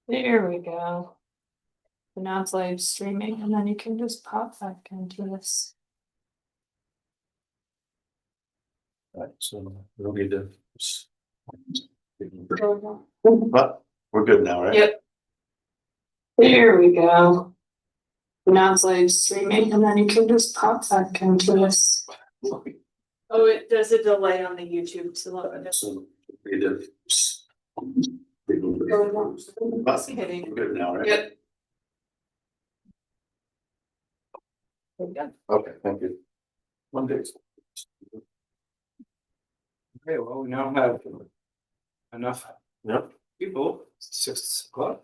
There we go. So now it's live streaming and then you can just pop back into this. Right, so we'll get to. There we go. But we're good now, right? Yep. There we go. Now it's live streaming and then you can just pop back into this. Oh, it does a delay on the YouTube to look at it. So we did. Hitting. We're good now, right? Yep. There we go. Okay, thank you. Mondays. Okay, well, we now have enough Yep. people, 6 o'clock.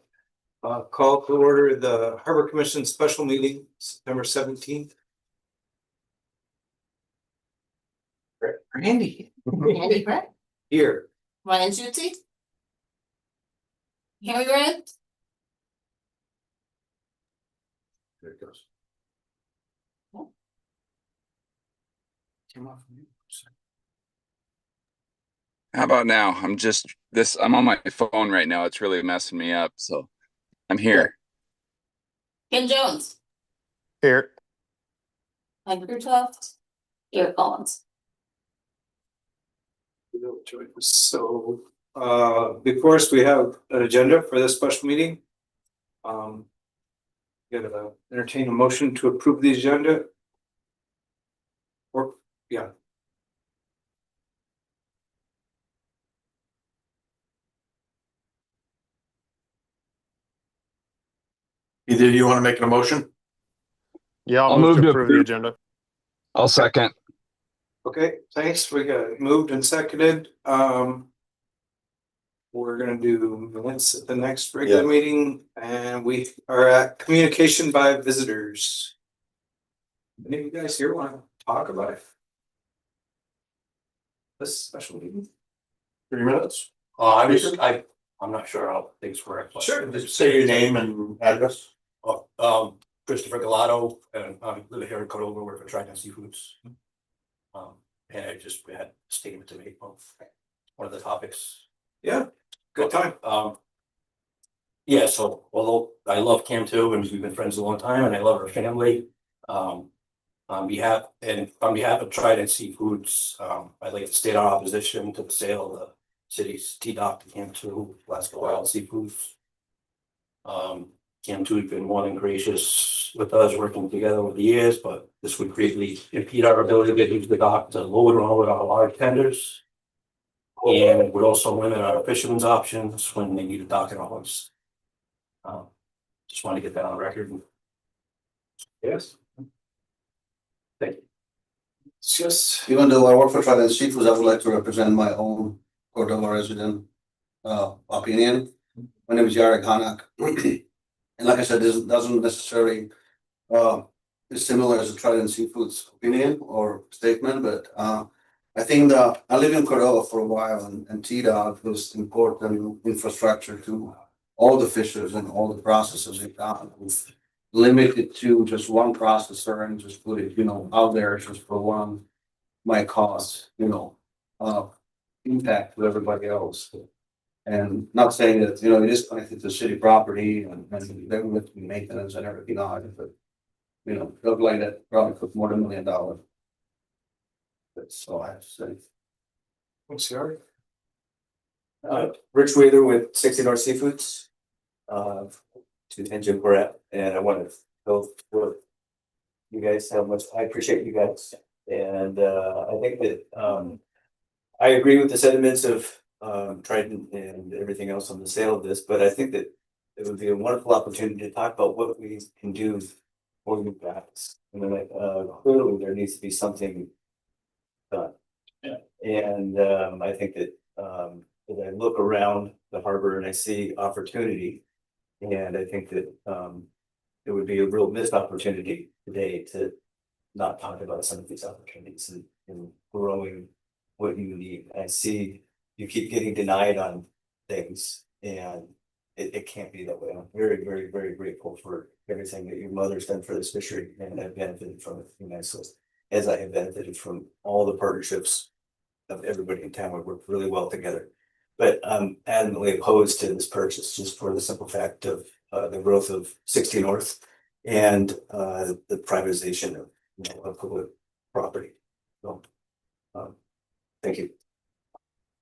Call to order the Harbor Commission special meeting, September 17th. Randy, Andy Brett, here. Ryan Shutey. Harry Grant, There it goes. Came off mute. How about now? I'm on my phone right now. It's really messing me up. So I'm here. Ken Jones, Here. Mike Kurtoff, Eric Collins. So, before us, we have an agenda for this special meeting. Gotta entertain a motion to approve the agenda. Or, yeah. Either you want to make an emotion? Yeah, I'll I'll move move to to approve the approve. agenda. I'll second. Okay, thanks. We got moved and seconded. We're gonna do minutes at the next regular Yeah. meeting, and we are at communication by visitors. Any of you guys here want to talk about it? This special meeting? 3 minutes? I'm not sure how things work. But Sure. Just say your name and address. Christopher Galato, and I live here in Cordova, work for Trident Seafoods. And we had a statement to make of one of the topics. Yeah, good time. Yeah, so although I love Cam too, and we've been friends a long time, and I love her family. On behalf of Trident Seafoods, I'd like to state our opposition to the sale of the city's T-Dock to Cam Two, Alaska Wild Seafoods. Cam Two has been more than gracious with us, working together over the years, but this would greatly impede our ability to use the dock to load and unload our large tenders. And would also limit our fishermen's options when they need a dock and a hoist. Just want to get that on record. Yes. Thank you. It's just, Even though I work for Trident Seafoods, I would like to represent my own Cordova resident opinion. My name is Yarek Hanak. And like I said, this doesn't necessarily is similar as a Trident Seafoods opinion or statement, but I think that I lived in Cordova for a while, and T-Dog was important infrastructure to all the fishers and all the processes they got. Limited to just one processor and just put it, out there just for one might cause, impact to everybody else. And not saying that, it is connected to city property and they're going to be maintenance and everything on it, but stuff like that probably cost more than $1 million. That's all I have to say. what's your? Rich Wheeler with 60 North Seafoods. And Jim Barrett, and I want to go for you guys how much I appreciate you guys. And I think that I agree with the sentiments of Trident and everything else on the sale of this, but I think that it would be a wonderful opportunity to talk about what we can do for you guys. And then clearly there needs to be something done. Yeah. And I think that as I look around the harbor and I see opportunity, and I think that it would be a real missed opportunity today to not talk about some of these opportunities and growing what you need. I see you keep getting denied on things, and it can't be that way. I'm very, very, very grateful for everything that your mother's done for this fishery, and I've benefited from it immensely, as I have benefited from all the partnerships of everybody in town. We work really well together. But I'm adamantly opposed to this purchase just for the simple fact of the growth of 60 North and the privatization of, of public property. So, thank you.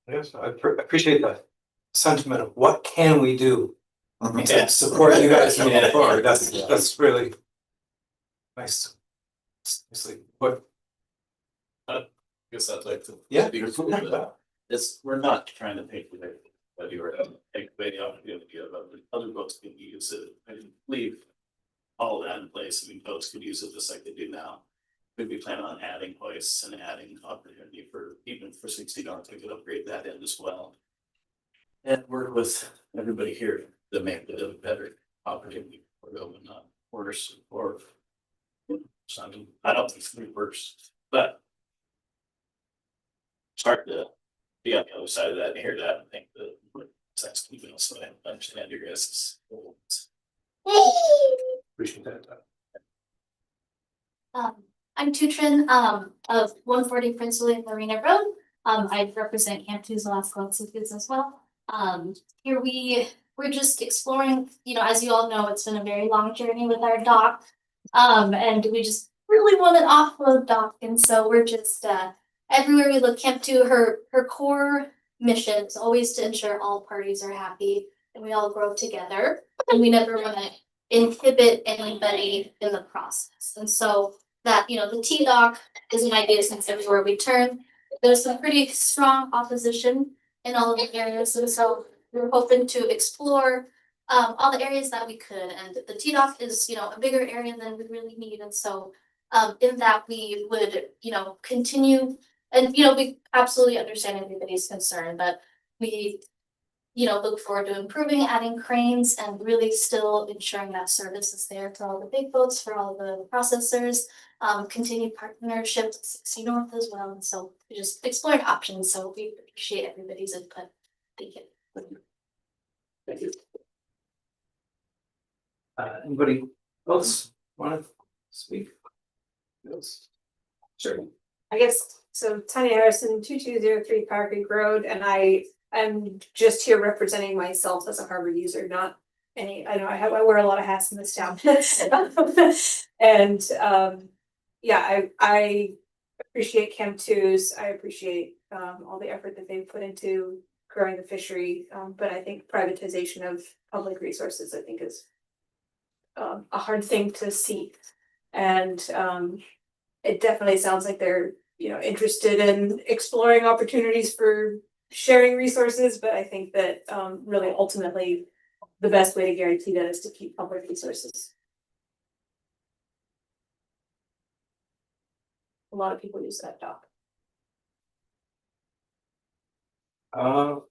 Yes, I appreciate that sentiment of what can we do to support you guys moving forward. That's really nice. Nicely put. Guess I'd like to. Yeah. It's, we're not trying to take away, but you were take away the opportunity of other boats can use it and leave all that in place. I mean, boats could use it just like they do now. We'd be planning on adding hoists and adding opportunity for, even for 60 North, we could upgrade that end as well. And work with everybody here to make it a better opportunity for them, not worse or. So I mean, I don't think it's gonna be worse, but. It's hard to be on the other side of that and hear that and think that that's keeping us, so I understand your guys'. Appreciate that. I'm Tutrin, of 140 Prince William Marina Road. I represent Camp Two's Alaska Seafoods as well. Here we're just exploring, as you all know, it's been a very long journey with our dock. And we just really want an offload dock, and so we're just everywhere we look. Camp Two, her core mission is always to ensure all parties are happy and we all grow together, and we never want to inhibit anybody in the process. And so that, the T dock is an idea since everywhere we turn. There's some pretty strong opposition in all of the areas, and so we're hoping to explore all the areas that we could. And the T dock is, a bigger area than we really need, and so in that we would, continue. And, we absolutely understand everybody's concern, but we, look forward to improving, adding cranes, and really still ensuring that service is there for all the big boats, for all the processors, continued partnership with 60 North as well. And so we're just exploring options. So we appreciate everybody's input. Thank you. Thank you. Anybody else want to speak? Yes. Sure. I guess, so Tanya Harrison, 2203 Park Creek Road, and I'm just here representing myself as a harbor user, not any, I wear a lot of hats in this town. And yeah, I appreciate Camp Two's, I appreciate all the effort that they've put into growing the fishery, but I think privatization of public resources, I think, is a hard thing to see. And it definitely sounds like they're, interested in exploring opportunities for sharing resources, but I think that really ultimately the best way to guarantee that is to keep public resources. A lot of people use that dock.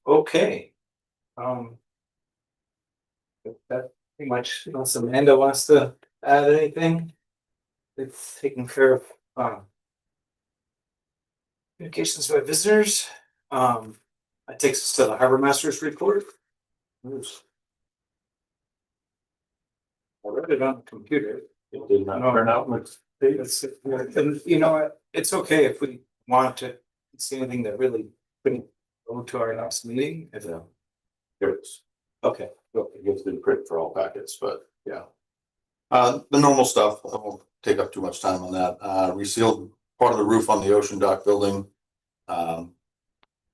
Okay. That pretty much, unless Amanda wants to add anything. It's taken care of communications by visitors. That takes us to the harbor master's report. Oops. I read it on the computer. It did not turn out much. And you know what, it's okay if we want to see anything that really couldn't go to our next meeting. If Here it is. okay, It gets been print for all packets, but yeah. The normal stuff, I won't take up too much time on that. Resealed part of the roof on the Ocean Dock building.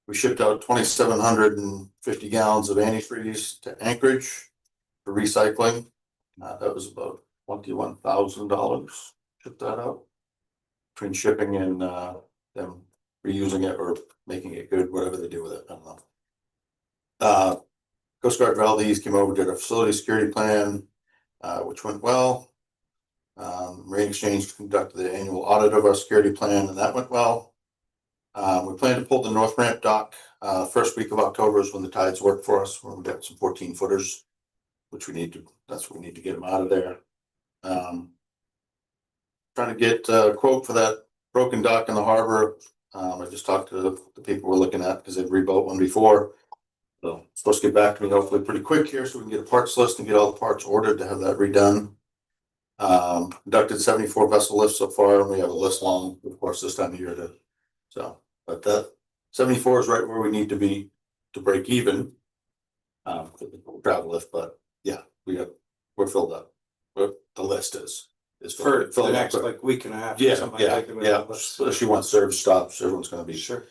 We shipped out 2,750 gallons of antifreeze to Anchorage for recycling. That was about $21,000. Shipped that out. Between shipping and them reusing it or making it good, whatever they do with it, I don't know. Coast Guard Valdez came over, did a facility security plan, which went well. Marine Exchange conducted the annual audit of our security plan, and that went well. We plan to pull the North Ramp dock. First week of October is when the tides work for us. We'll get some 14 footers, which we need to. That's what we need to get them out of there. Trying to get a quote for that broken dock in the harbor. I just talked to the people we're looking at because they've rebuilt one before. So supposed to get back to me hopefully pretty quick here so we can get a parts list and get all the parts ordered to have that redone. Conducted 74 vessel lifts so far, and we have a list long, of course, this time of year to. So, but 74 is right where we need to be to break even. For the travel lift, but yeah, we're filled up. The list is For filled the up. next like week and a half. or Yeah, something, yeah, like that. yeah. So she wants service stops, everyone's gonna be. Sure.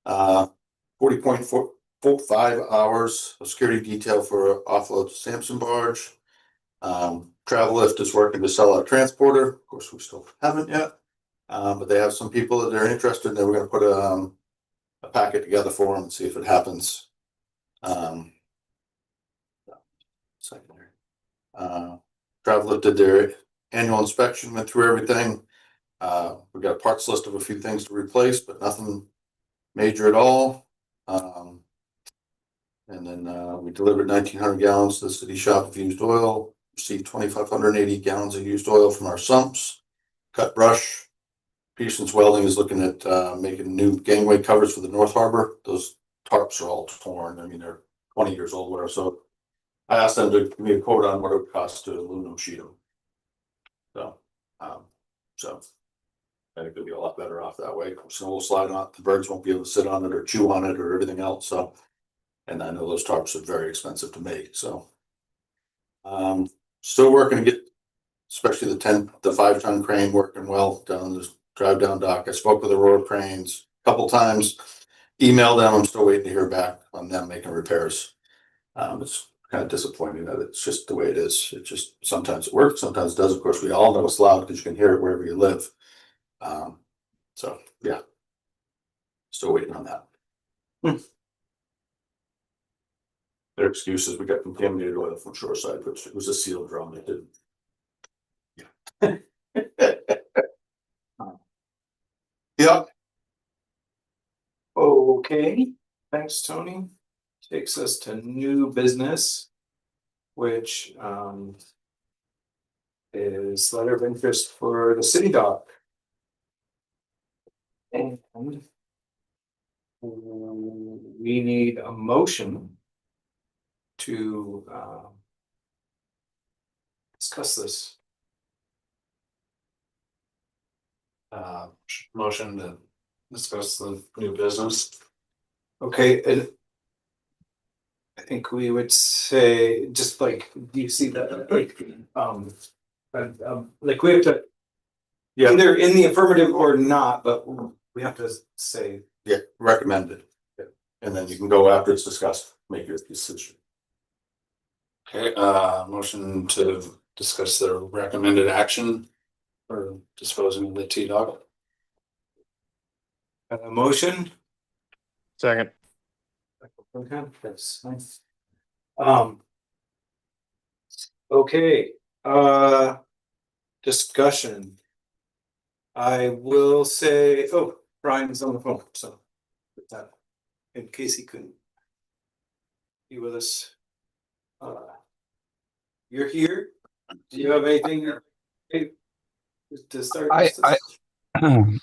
40.45 hours of security detail for offload to Sampson barge. Travel lift is working to sell our transporter, of course, we still haven't yet. But they have some people that are interested, and then we're gonna put a packet together for them and see if it happens. Secondary. Travel lift did their annual inspection, went through everything. We got a parts list of a few things to replace, but nothing major at all. And then we delivered 1,900 gallons to the city shop of used oil, received 2,580 gallons of used oil from our sumps, cut brush. Pearson's Welding is looking at making new gangway covers for the North Harbor. Those tarps are all torn. I mean, they're 20 years old, whatever. So I asked them to give me a quote on what it would cost to aluminum sheet them. So I think it'll be a lot better off that way. Snow will slide on it. The birds won't be able to sit on it or chew on it or everything else. So, and I know those tarps are very expensive to make. So, still working to get, especially the 5-ton crane working well down this drive down dock. I spoke with Aurora Cranes a couple times, emailed them. I'm still waiting to hear back on them making repairs. It's kind of disappointing that it's just the way it is. It just sometimes it works, sometimes it does. Of course, we all know it's loud because you can hear it wherever you live. So yeah, still waiting on that. Their excuse is we got contaminated oil from Shoreside, which it was a sealed drum. It didn't. Yeah. Yeah. Okay, thanks, Tony. Takes us to new business, which is letter of interest for the city dock. And we need a motion to discuss this. Motion to discuss the new business. Okay, and I think we would say, just like, do you see that, like we have to. Yeah. Either in the affirmative or not, but we have to say. Yeah, recommended. And then you can go after it's discussed, make your decision. Okay, motion to discuss the recommended action for disposing of the T-Dog. A motion. second. Okay, that's nice. Okay, discussion. I will say, oh, Brian is on the phone, so. with that, in case he couldn't be with us. You're here. Do you have anything to start? I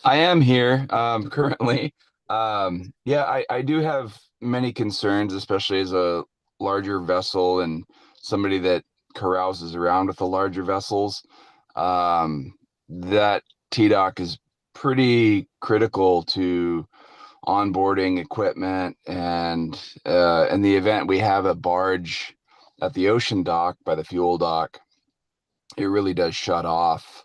am here currently. Yeah, I do have many concerns, especially as a larger vessel and somebody that carouses around with the larger vessels. That T-Dock is pretty critical to onboarding equipment, and in the event we have a barge at the ocean dock by the fuel dock, it really does shut off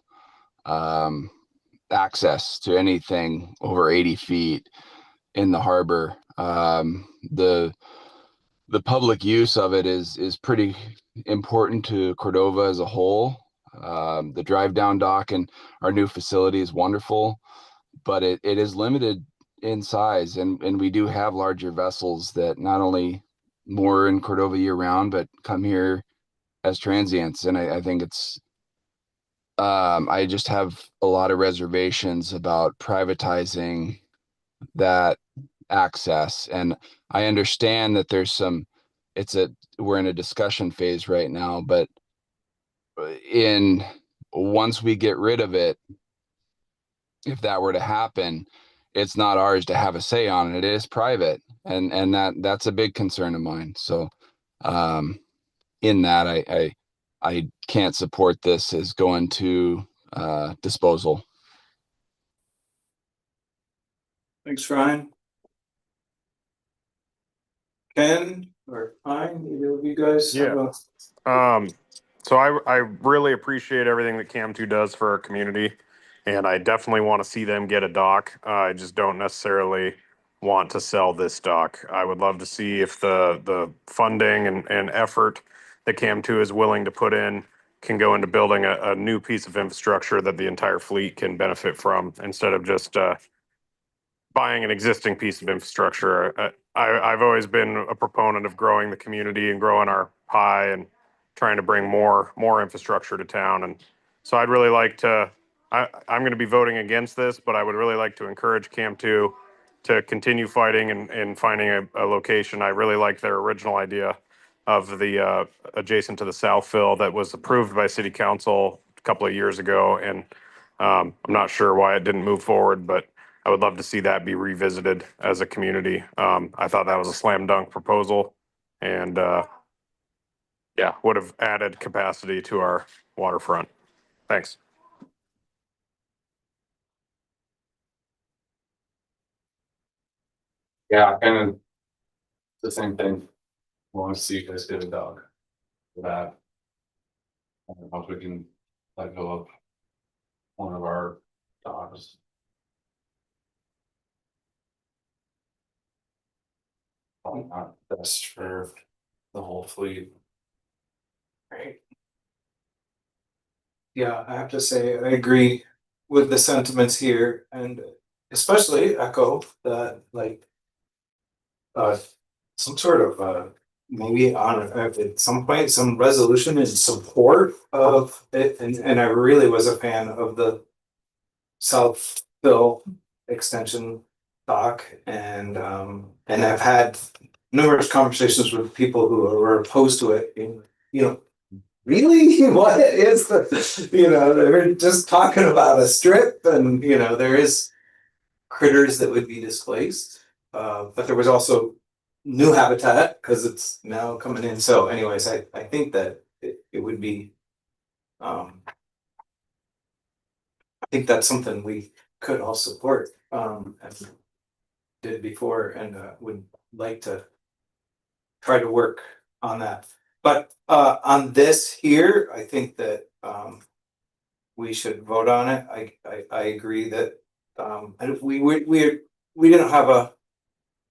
access to anything over 80 feet in the harbor. The public use of it is pretty important to Cordova as a whole. The drive down dock and our new facility is wonderful, but it is limited in size, and we do have larger vessels that not only moor in Cordova year round, but come here as transients. And I think it's I just have a lot of reservations about privatizing that access. And I understand that there's some, we're in a discussion phase right now, but once we get rid of it, if that were to happen, it's not ours to have a say on it. It is private, and that's a big concern of mine. So in that, I can't support this as going to disposal. Thanks, Ryan. Ken or either of you guys? Yeah. So I really appreciate everything that Cam2 does for our community, and I definitely want to see them get a dock. I just don't necessarily want to sell this dock. I would love to see if the funding and effort that Cam2 is willing to put in can go into building a new piece of infrastructure that the entire fleet can benefit from instead of just buying an existing piece of infrastructure. I've always been a proponent of growing the community and growing our pie and trying to bring more infrastructure to town. And so I'd really like to, I'm going to be voting against this, but I would really like to encourage Cam2 to continue fighting and finding a location. I really like their original idea of the adjacent to the Southville that was approved by City Council a couple of years ago. And I'm not sure why it didn't move forward, but I would love to see that be revisited as a community. I thought that was a slam dunk proposal and yeah, would have added capacity to our waterfront. Thanks. Yeah, kind of the same thing. Want to see you guys get a dog for that. I don't know if we can let go of one of our dogs. Probably not best for the whole fleet. Right. Yeah, I have to say, I agree with the sentiments here and especially echo that like. Some sort of maybe on at some point, some resolution in support of it, and I really was a fan of the Southville extension dock and I've had numerous conversations with people who were opposed to it and really what is the they're just talking about a strip and there is critters that would be displaced but there was also new habitat because it's now coming in. So anyways, I think that it would be I think that's something we could all support and did before and would like to try to work on that. But on this here, I think that we should vote on it. I agree that and we didn't have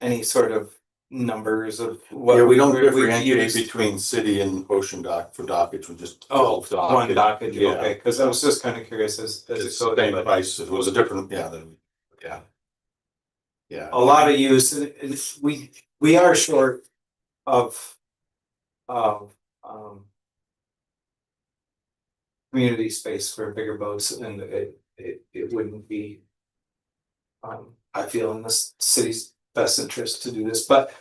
any sort of numbers of what Yeah, we don't we've differentiate used. between city and ocean dock for dockage, we just. Oh, one dockage, Yeah. okay, because I was just kind of curious as It's it the goes, same but price, it was a different, yeah, then, yeah. Yeah. a lot of use, and we are short of community space for bigger boats, and it wouldn't be I feel in the city's best interest to do this, but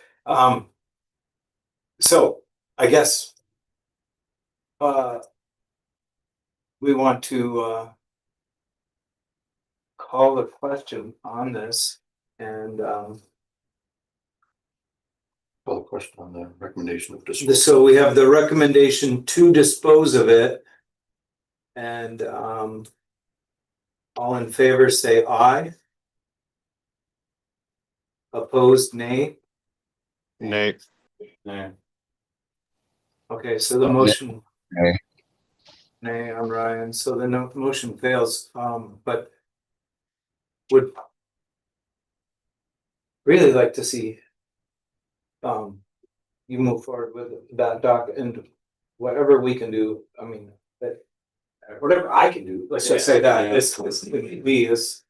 so I guess we want to call the question on this and Well, question on the recommendation of disposal. so we have the recommendation to dispose of it. And all in favor say aye. Opposed, nay. Nate. Nay. Okay, so the motion. Nay. Nay, I'm Ryan, so the motion fails, but would really like to see you move forward with that doc and whatever we can do, I mean, whatever I can do, let's just say that, this we is.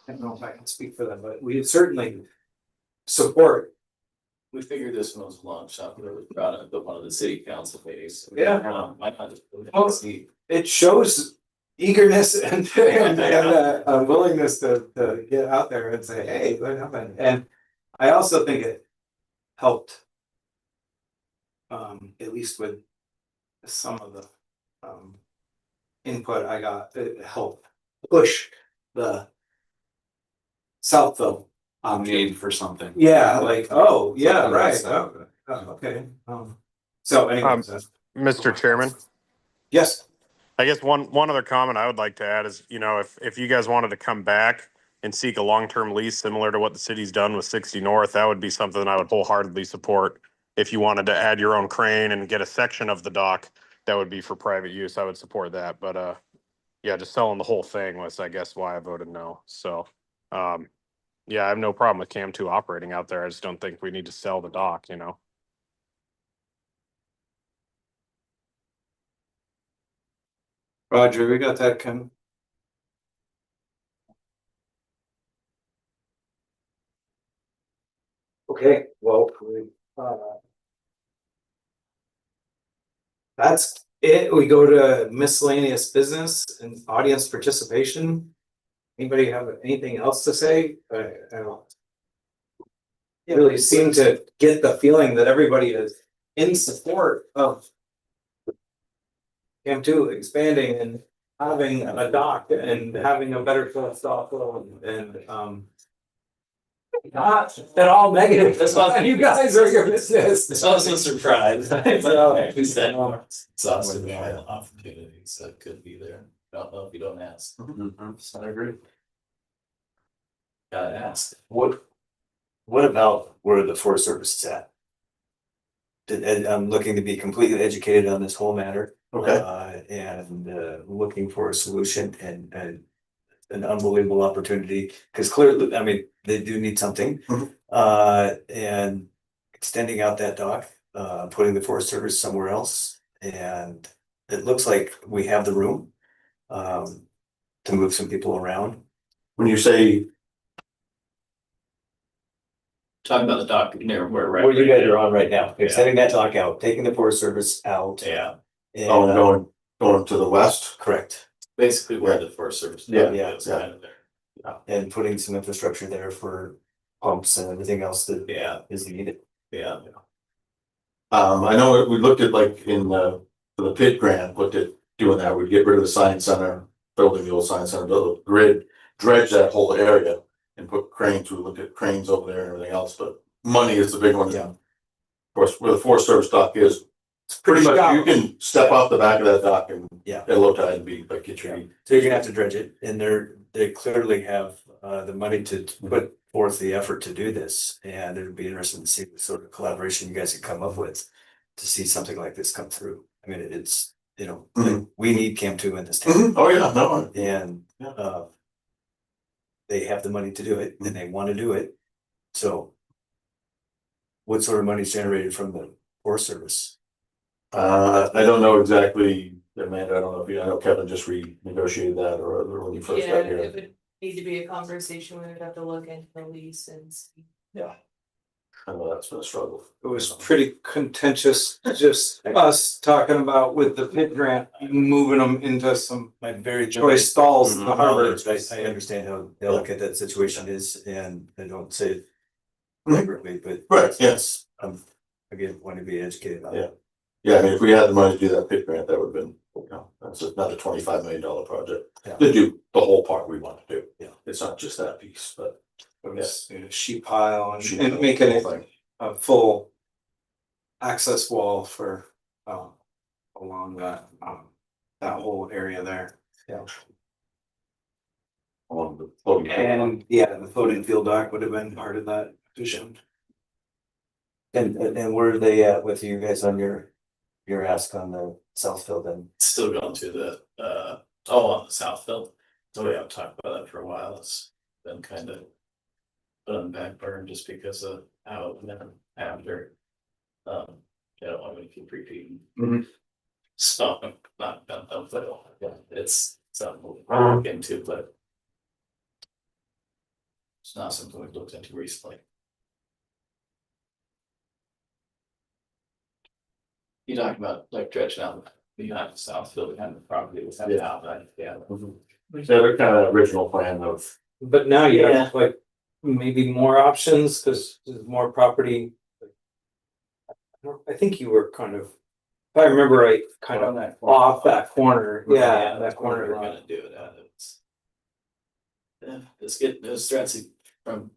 I don't know if I can speak for them, but we certainly support. We figured this one was launched up, it was brought up at one of the city council meetings. Yeah. Might not just. It shows eagerness and a willingness to get out there and say, hey, what happened? And I also think it helped. At least with some of the input I got, it helped push the Southville Need for something. yeah, like, oh, yeah, right, oh, okay, so anyways. Mr. Chairman, Yes, I guess one other comment I would like to add is, if you guys wanted to come back and seek a long-term lease similar to what the city's done with 60 North, that would be something I would wholeheartedly support. If you wanted to add your own crane and get a section of the dock, that would be for private use. I would support that. But yeah, just selling the whole thing was, I guess, why I voted no. So yeah, I have no problem with Cam 2 operating out there. I just don't think we need to sell the dock, you know? Roger, we got that, Ken. Okay, well, that's it. We go to miscellaneous business and audience participation. Anybody have anything else to say? I don't really seem to get the feeling that everybody is in support of Cam 2 expanding and having a dock and having a better cost off and not at all negative. That's why you guys are your business. It's also surprised. So, We said exhaustive opportunities that could be there. Don't know if you don't ask. I agree. Gotta ask. What about where the Forest Service is at? And I'm looking to be completely educated on this whole matter. Okay. And looking for a solution and an unbelievable opportunity, because clearly, I mean, they do need something. And extending out that dock, putting the Forest Service somewhere else, and it looks like we have the room to move some people around. When you say, Talking about the dock near where. Where you guys are on right now, extending that dock out, taking the Forest Service out. Yeah, And, going to the west? correct. basically where the Forest Service. Yeah, It's kind of there. And putting some infrastructure there for pumps and everything else that is needed. Yeah. I know we looked at like in for the pit grant, looked at doing that. We'd get rid of the science center, building the old science center, build a grid, dredge that whole area and put cranes. We looked at cranes over there and everything else, but money is the big one. Yeah. Of course, where the Forest Service dock is, it's pretty much, you can step off the back of that dock and Yeah. at low tide and be like, get your. So you're gonna have to dredge it, and they clearly have the money to put forth the effort to do this. And it would be interesting to see the sort of collaboration you guys can come up with to see something like this come through. I mean, it's, you know, like, we need Cam 2 in this town. Oh, yeah, no. And they have the money to do it and they want to do it. So what sort of money is generated from the Forest Service? I don't know exactly, Amanda, I don't know if I know Kevin just renegotiated that or when you first Yeah, got here. it would need to be a conversation, we would have to look into the lease and see. Yeah. I know that's been a struggle. it was pretty contentious, just us talking about with the pit grant, moving them into some My very choice stalls in the harbor. I understand how delicate that situation is, and I don't say it deliberately, but Right, yes, again, want to be educated on it. Yeah, I mean, if we had the money to do that pit grant, that would have been, you know, that's another $25 million project. Yeah. To do the whole part we want to do. Yeah. It's not just that piece, but. It was a sheet pile Sheet and pile, making it whole thing. a full access wall for along that whole area there. Yeah. On the floating. And yeah, the floating field dock would have been part of that vision. And where are they at with you guys on your ask on the Southfield then? Still going to the on the Southfield. So we haven't talked about that for a while. It's been kind of put on the back burner just because of how and then after. I don't want to keep repeating. So not it's something we'll look into, but it's not something we've looked into recently. You talking about like dredging out behind the Southfield, behind the property with that outlet, yeah. They're kind of original plan of. But now you have like maybe more options because there's more property. I think you were kind of, if I remember right, kind of off that corner. Yeah, that That's where corner we're lot. gonna do it at. Let's get those threats from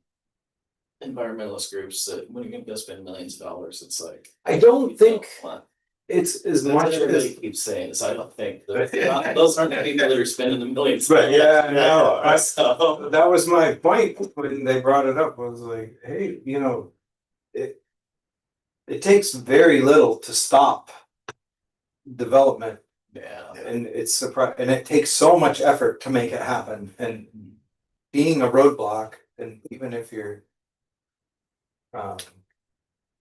environmentalist groups that when you're gonna go spend millions of dollars, it's like. I don't think, Well, it's as That's much what everybody as. keeps saying, is I don't think, those aren't the people that are spending the millions. But yeah, no, So, that was my point when they brought it up, I was like, hey, you know, it. It takes very little to stop development, yeah, and it's surprising, and it takes so much effort to make it happen, and being a roadblock, and even if you're.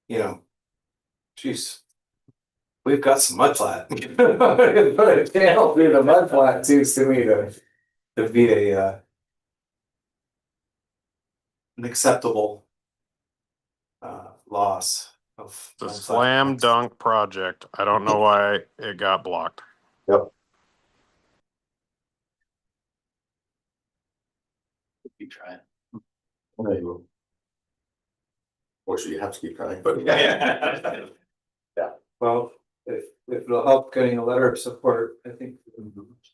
You know, geez. We've got some mud flat. Put a channel through the mud flat seems to me to be a an acceptable loss of. It's a mud flat. slam dunk project. I don't know why it got blocked. keep trying. There you go. Or should you have to keep trying, but Well, if it'll help getting a letter of support, I think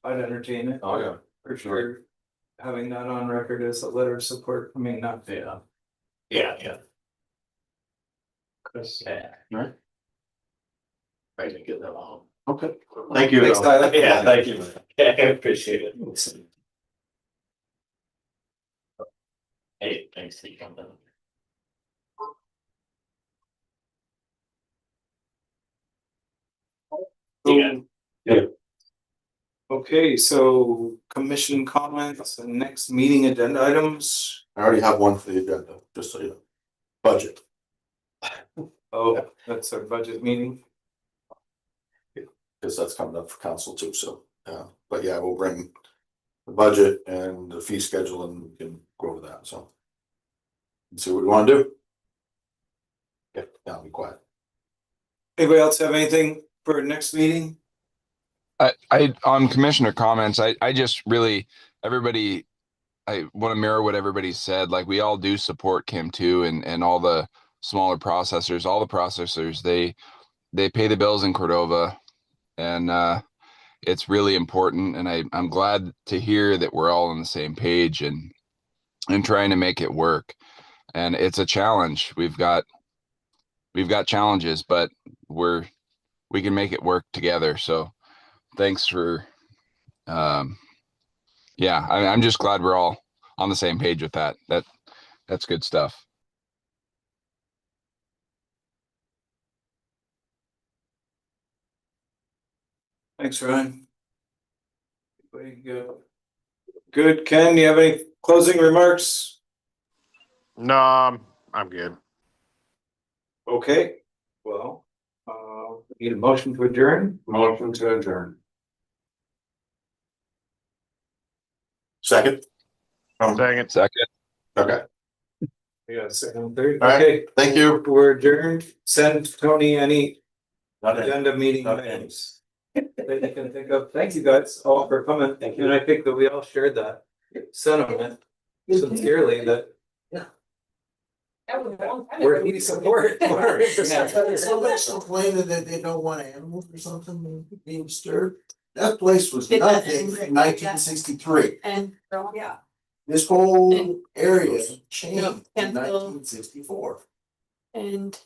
I'd entertain it. Oh, yeah. For sure. Having that on record as a letter of support, I mean, not. Yeah. Chris. Yeah. Right. I can get that on. Okay, thank you. Thanks, Tyler. Yeah, thank you. Yeah, I appreciate it. Hey, thanks for coming. Yeah. Okay, so commission comments and next meeting agenda items. I already have one for the agenda, just so you know. Budget. Oh, that's our budget meeting. Because that's coming up for council too, so, but yeah, we'll bring the budget and the fee schedule and we can go over that, so. And see what we wanna do. Okay, now be quiet. Anybody else have anything for next meeting? I on commissioner comments, I just really, everybody, I want to mirror what everybody said. Like, we all do support Kim too, and all the smaller processors, all the processors, they pay the bills in Cordova, and it's really important. And I'm glad to hear that we're all on the same page and trying to make it work. And it's a challenge. We've got challenges, but we can make it work together. So thanks for, yeah, I'm just glad we're all on the same page with that. That's good stuff. Thanks, Ryan. Way to go. Good. Ken, you have any closing remarks? No, I'm good. Okay, well, need a motion to adjourn? Motion to adjourn. Second? Dang it. Second. Okay, We got a second, third. All right. Okay, thank you. we're adjourned. Send Tony any Nothing. agenda meeting Okay. items that you can think of. Thank you guys all for coming. Thank you. And I think that we all shared that sentiment sincerely that we're needing support. Somebody's complaining that they don't want animals or something being disturbed. That place was nothing in 1963. And, yeah. This whole area changed in Canfield. 1964. And